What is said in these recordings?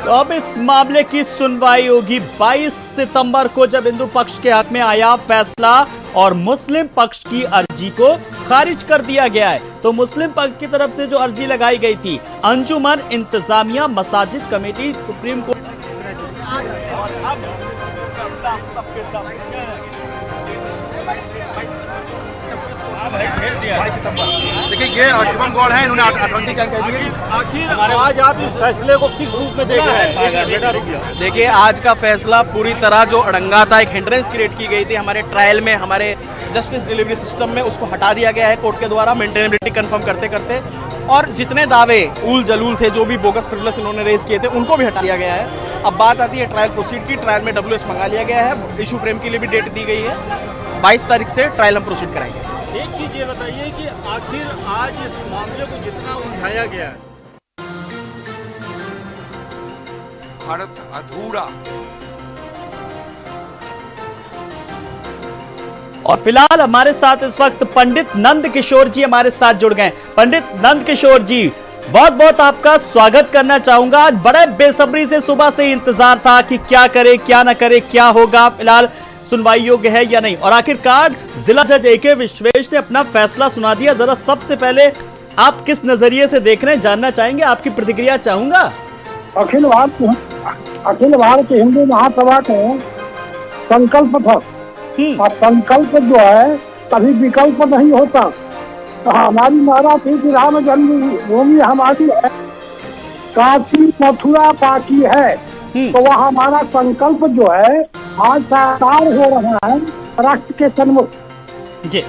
तो अब इस मामले की सुनवाई होगी 22 सितंबर को, जब हिंदू पक्ष के हक में आया फैसला और मुस्लिम पक्ष की अर्जी को खारिज कर दिया गया है। तो मुस्लिम पक्ष की तरफ से जो अर्जी लगाई गई थी, अंजुमन इंतजामिया मसाजिद कमेटी सुप्रीम कोर्ट। देखिए ये शुभम गौड़ है, इन्होंने 28 क्या कह दिया। आखिर आज आप इस फैसले को किस रूप में देख रहे हैं? देखिए आज का फैसला पूरी तरह जो अड़ंगा था, एक हिंड्रेंस क्रिएट की गई थी हमारे ट्रायल में, हमारे जस्टिस डिलीवरी सिस्टम में, उसको हटा दिया गया है कोर्ट के द्वारा मेंटेनेबिलिटी कंफर्म करते करते। और जितने दावे उल जलूल थे, जो भी बोगस प्रिविलेज इन्होंने रेज किए थे, उनको भी हटा दिया गया है। अब बात आती है ट्रायल प्रोसीड की। ट्रायल में WS मंगा लिया गया है, इशू फ्रेम के लिए भी डेट दी गई है, 22 तारीख से ट्रायल हम प्रोसीड कराएंगे। एक चीज ये बताइए कि आखिर आज इस मामले को जितना उलझाया गया है, भारत अधूरा। और फिलहाल हमारे साथ इस वक्त पंडित नंद किशोर जी हमारे साथ जुड़ गए। पंडित नंद किशोर जी, बहुत बहुत आपका स्वागत करना चाहूंगा। आज बड़े बेसब्री से सुबह से इंतजार था कि क्या करे क्या ना करे, क्या होगा, फिलहाल सुनवाई योग्य है या नहीं, और आखिरकार जिला जज AK विश्वेश ने अपना फैसला सुना दिया। जरा सबसे पहले आप किस नजरिए से देख रहे हैं, जानना चाहेंगे, आपकी प्रतिक्रिया चाहूंगा। अखिल भारतीय हिंदू महासभा के संकल्प था, और संकल्प जो है कभी विकल्प नहीं होता। तो हमारी नारा थी कि राम जन्मभूमि हमारी है, काशी मथुरा बाकी है। तो वह हमारा संकल्प जो है आज साकार हो रहा है राष्ट्र के सन्मुख। जी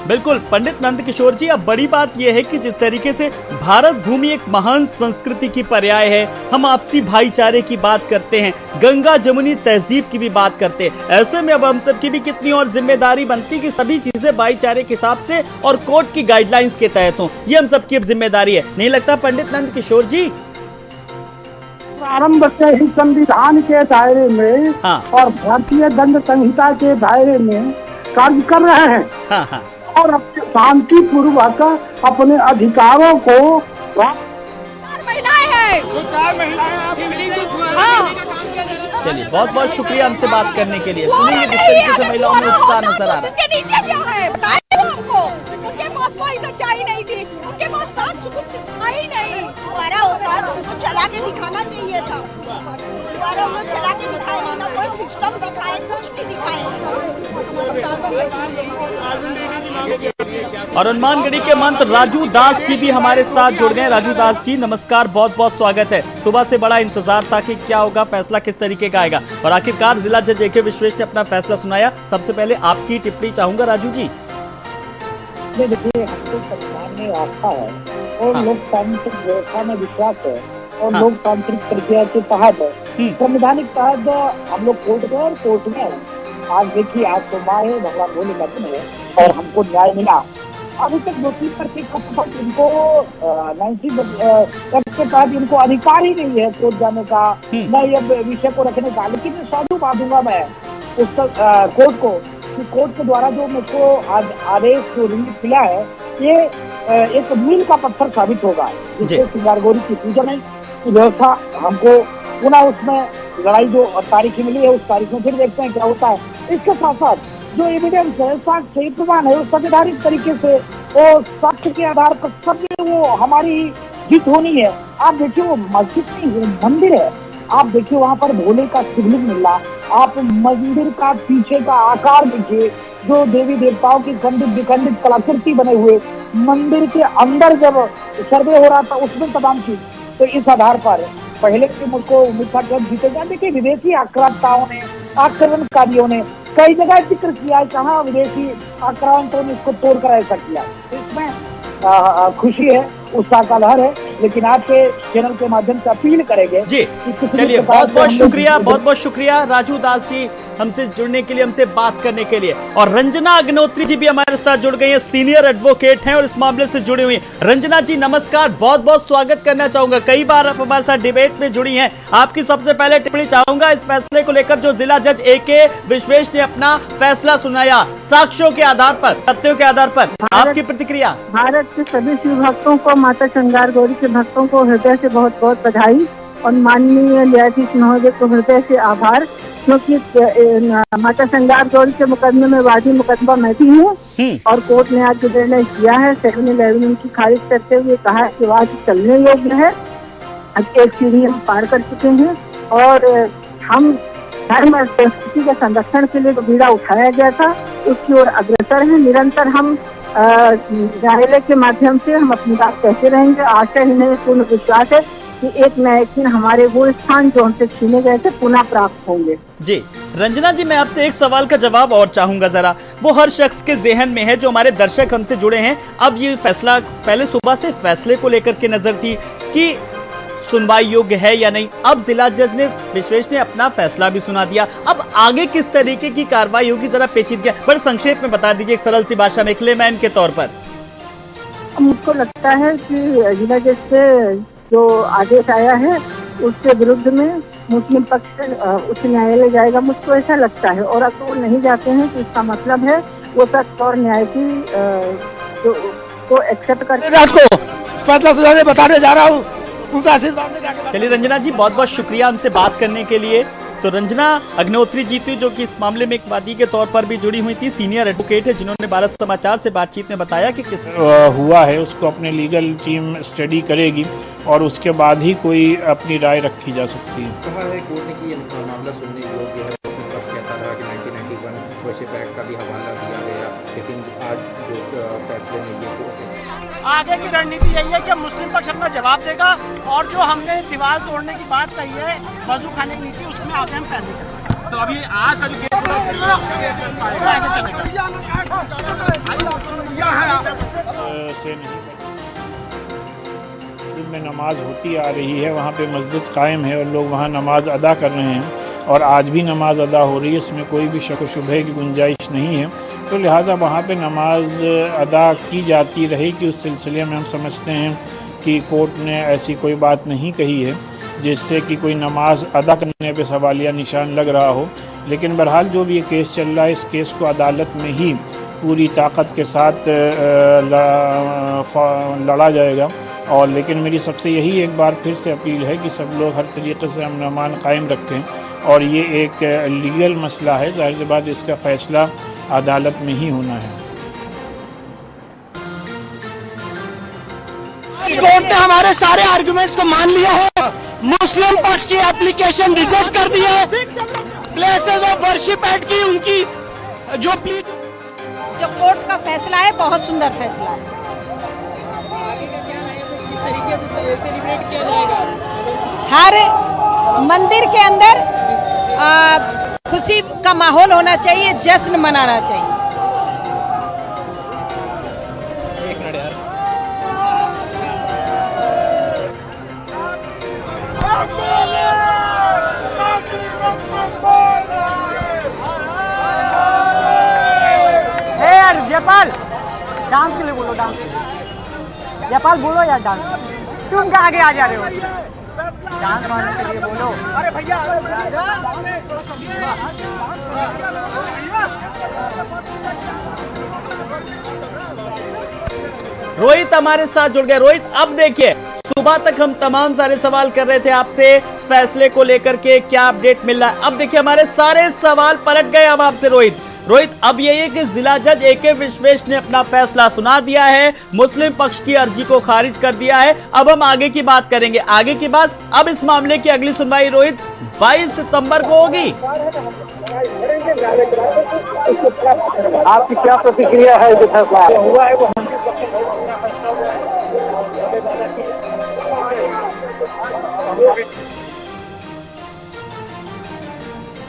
बिल्कुल पंडित नंद किशोर जी, अब बड़ी बात यह है कि जिस तरीके से भारत भूमि एक महान संस्कृति की पर्याय है, हम आपसी भाईचारे की बात करते हैं, गंगा जमुनी तहजीब की भी बात करते हैं, ऐसे में अब हम सब की भी कितनी और जिम्मेदारी बनती कि सभी चीजें भाईचारे के हिसाब से और कोर्ट की गाइडलाइंस के तहत हों। ये हम सबकी अब जिम्मेदारी है, नहीं लगता पंडित नंद किशोर जी? प्रारंभ से ही संविधान के दायरे में और भारतीय दंड संहिता के दायरे में कार्य कर रहे हैं। और अपने शांति पूर्वक अपने अधिकारों को महिलाएं हैं। चलिए बहुत बहुत शुक्रिया हमसे बात करने के लिए। सुनिए किस तरीके से महिलाओं में उत्साह नजर आ रहा है। उसके नीचे क्या है बताइए हमको। उनके पास कोई सच्चाई नहीं थी, उनके पास सच कुछ था ही नहीं। दोबारा होता तो उनको चला के दिखाना चाहिए था। दोबारा उनको चला के दिखाए नहीं, ना कोई सिस्टम दिखाए, कुछ नहीं दिखाए। और हनुमानगढ़ी के मंत्री राजू दास जी भी हमारे साथ जुड़ गए। राजू दास जी नमस्कार, बहुत बहुत स्वागत है। सुबह से बड़ा इंतजार था कि क्या होगा, फैसला किस तरीके का आएगा, और आखिरकार जिला जज AK विश्वेश ने अपना फैसला सुनाया। सबसे पहले आपकी टिप्पणी चाहूंगा राजू जी। देखिए, हमको संविधान में आस्था है और लोकतांत्रिक व्यवस्था में विश्वास है और लोकतांत्रिक प्रक्रिया के तहत संवैधानिक तहत हम लोग कोर्ट गए और कोर्ट में आज देखिए, आज सोमवार है, भगवान भोले का दिन है और हमको न्याय मिला। अभी तक 2-3% इनको 90 के तहत इनको अधिकार ही नहीं है कोर्ट जाने का, न ये विषय को रखने का। लेकिन साधु बांधूंगा मैं उस कोर्ट को कि कोर्ट के द्वारा जो मुझको आदेश जो रिलीफ मिला है, ये एक मील का पत्थर साबित होगा, जिससे सिंगारगौरी की पूजन की व्यवस्था हमको पुनः उसमें लड़ाई जो तारीख मिली है, उस तारीख में फिर देखते हैं क्या होता है। इसके साथ साथ जो एविडेंस है, साक्ष्य प्रमाण है, वो संवैधानिक तरीके से वो साक्ष्य के आधार पर सब वो हमारी जीत होनी है। आप देखिए, वो मस्जिद नहीं मंदिर है, आप देखिए वहाँ पर भोले का शिवलिंग मिल रहा, आप मंदिर का पीछे का आकार देखिए, जो देवी देवताओं की खंडित विखंडित कलाकृति बने हुए, मंदिर के अंदर जब सर्वे हो रहा था उसमें तमाम चीज। तो इस आधार पर पहले के मुझको उम्मीद था कि जीते जाए। देखिए, विदेशी आक्रांताओं ने, आक्रमणकारियों ने कई जगह जिक्र किया है, कहाँ विदेशी आक्रांतों ने इसको तोड़कर ऐसा किया। इसमें खुशी है, उत्साह का लहर है, लेकिन आपके चैनल के माध्यम से अपील करेंगे जी। चलिए बहुत बहुत शुक्रिया, बहुत बहुत शुक्रिया राजू दास जी। हमसे जुड़ने के लिए, हमसे बात करने के लिए। और रंजना अग्नोत्री जी भी हमारे साथ जुड़ गई हैं, सीनियर एडवोकेट हैं और इस मामले से जुड़ी हुई हैं। रंजना जी नमस्कार, बहुत बहुत स्वागत करना चाहूंगा। कई बार आप हमारे साथ डिबेट में जुड़ी हैं, आपकी सबसे पहले टिप्पणी चाहूंगा इस फैसले को लेकर जो जिला जज AK विश्वेश ने अपना फैसला सुनाया साक्ष्यों के आधार पर, तथ्यों के आधार पर, आपकी प्रतिक्रिया। भारत के सभी शिव भक्तों को, माता श्रृंगार गौरी के भक्तों को हृदय से बहुत बहुत बधाई और माननीय न्यायाधीश महोदय को हृदय से आभार, क्योंकि माता श्रृंगार गौरी के मुकदमे में वादी मुकदमा मैं भी हूँ और कोर्ट ने आज जो निर्णय किया है 7-11 उनकी खारिज करते हुए कहा है कि वाद चलने योग्य है। अब एक सीढ़ी हम पार कर चुके हैं और हम धर्म और संस्कृति के संरक्षण के लिए जो बीड़ा उठाया गया था उसकी ओर अग्रसर है। निरंतर हम न्यायालय के माध्यम से हम अपनी बात कहते रहेंगे। आशा ही नहीं, पूर्ण विश्वास है कि एक न एक दिन हमारे वो स्थान जो हमसे छीने गए थे पुनः प्राप्त होंगे। जी रंजना जी, मैं आपसे एक सवाल का जवाब और चाहूंगा जरा, वो हर शख्स के जहन में है जो हमारे दर्शक हमसे जुड़े हैं। अब ये फैसला, पहले सुबह से फैसले को लेकर के नजर थी कि सुनवाई योग्य है या नहीं, अब जिला जज ने, विश्वेश ने अपना फैसला भी सुना दिया। अब आगे किस तरीके की कार्रवाई होगी, जरा पेचीदगी बड़े संक्षेप में बता दीजिए, एक सरल सी भाषा में, एक लेमैन के तौर पर। मुझको लगता है कि जिला जज से जो आदेश आया है उसके विरुद्ध में मुस्लिम पक्ष उच्च न्यायालय जाएगा, मुझको ऐसा लगता है। और अगर वो नहीं जाते हैं तो इसका मतलब है वो सत्य और न्याय की को एक्सेप्ट करके फैसला सुनाने बताने जा रहा हूँ। चलिए रंजना जी, बहुत बहुत शुक्रिया हमसे बात करने के लिए। तो रंजना अग्नोत्री जी थी जो कि इस मामले में एक वादी के तौर पर भी जुड़ी हुई थी, सीनियर एडवोकेट है, जिन्होंने भारत समाचार से बातचीत में बताया कि किस हुआ है उसको अपने लीगल टीम स्टडी करेगी और उसके बाद ही कोई अपनी राय रखी जा सकती है। कहा है कोर्ट ने कि ये मामला सुनने योग्य है। कहता रहा कि 1991 वर्षिप एक्ट का भी हवाला दिया गया, लेकिन आज जो फैसले में ये आगे की रणनीति यही है कि मुस्लिम पक्ष अपना जवाब देगा और जो हमने दीवार तोड़ने की बात कही है वजू खाने की नीति, उसमें आगे हम फैसले करेंगे। तो अभी आज का जो से नहीं, मस्जिद में नमाज होती आ रही है, वहाँ पे मस्जिद कायम है और लोग वहाँ नमाज अदा कर रहे हैं और आज भी नमाज अदा हो रही है, इसमें कोई भी शक व शुबहे की गुंजाइश नहीं है। तो लिहाजा वहाँ पे नमाज अदा की जाती रहेगी। उस सिलसिले में हम समझते हैं कि कोर्ट ने ऐसी कोई बात नहीं कही है जिससे कि कोई नमाज अदा करने पे सवालिया निशान लग रहा हो। लेकिन बहरहाल जो भी ये केस चल रहा है, इस केस को अदालत में ही पूरी ताकत के साथ लड़ा जाएगा। और लेकिन मेरी सबसे यही एक बार फिर से अपील है कि सब लोग हर तरीके से अमन कायम रखें और ये एक लीगल मसला है, जाहिर सी बात इसका फ़ैसला अदालत में ही होना है। कोर्ट ने हमारे सारे आर्गुमेंट्स को मान लिया है, मुस्लिम पक्ष की एप्लीकेशन रिजेक्ट कर दी है, प्लेसेस ऑफ वर्शिप एक्ट की उनकी जो कोर्ट का फैसला है बहुत सुंदर फैसला है। हर मंदिर के अंदर खुशी का माहौल होना चाहिए, जश्न मनाना चाहिए। यार जयपाल, डांस के लिए बोलो, डांस जयपाल बोलो यार, डांस तुम क्या आगे आ जा रहे हो, डांस मारने के लिए बोलो। अरे भैया रोहित हमारे साथ जुड़ गए। रोहित, अब देखिए, सुबह तक हम तमाम सारे सवाल कर रहे थे आपसे फैसले को लेकर के, क्या अपडेट मिल रहा है। अब देखिए हमारे सारे सवाल पलट गए अब आपसे रोहित, अब यही है कि जिला जज AK विश्वेश ने अपना फैसला सुना दिया है, मुस्लिम पक्ष की अर्जी को खारिज कर दिया है। अब हम आगे की बात करेंगे, आगे की बात, अब इस मामले की अगली सुनवाई रोहित 22 सितंबर को होगी। आपकी क्या प्रतिक्रिया है जो फैसला हुआ है?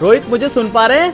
रोहित, मुझे सुन पा रहे हैं?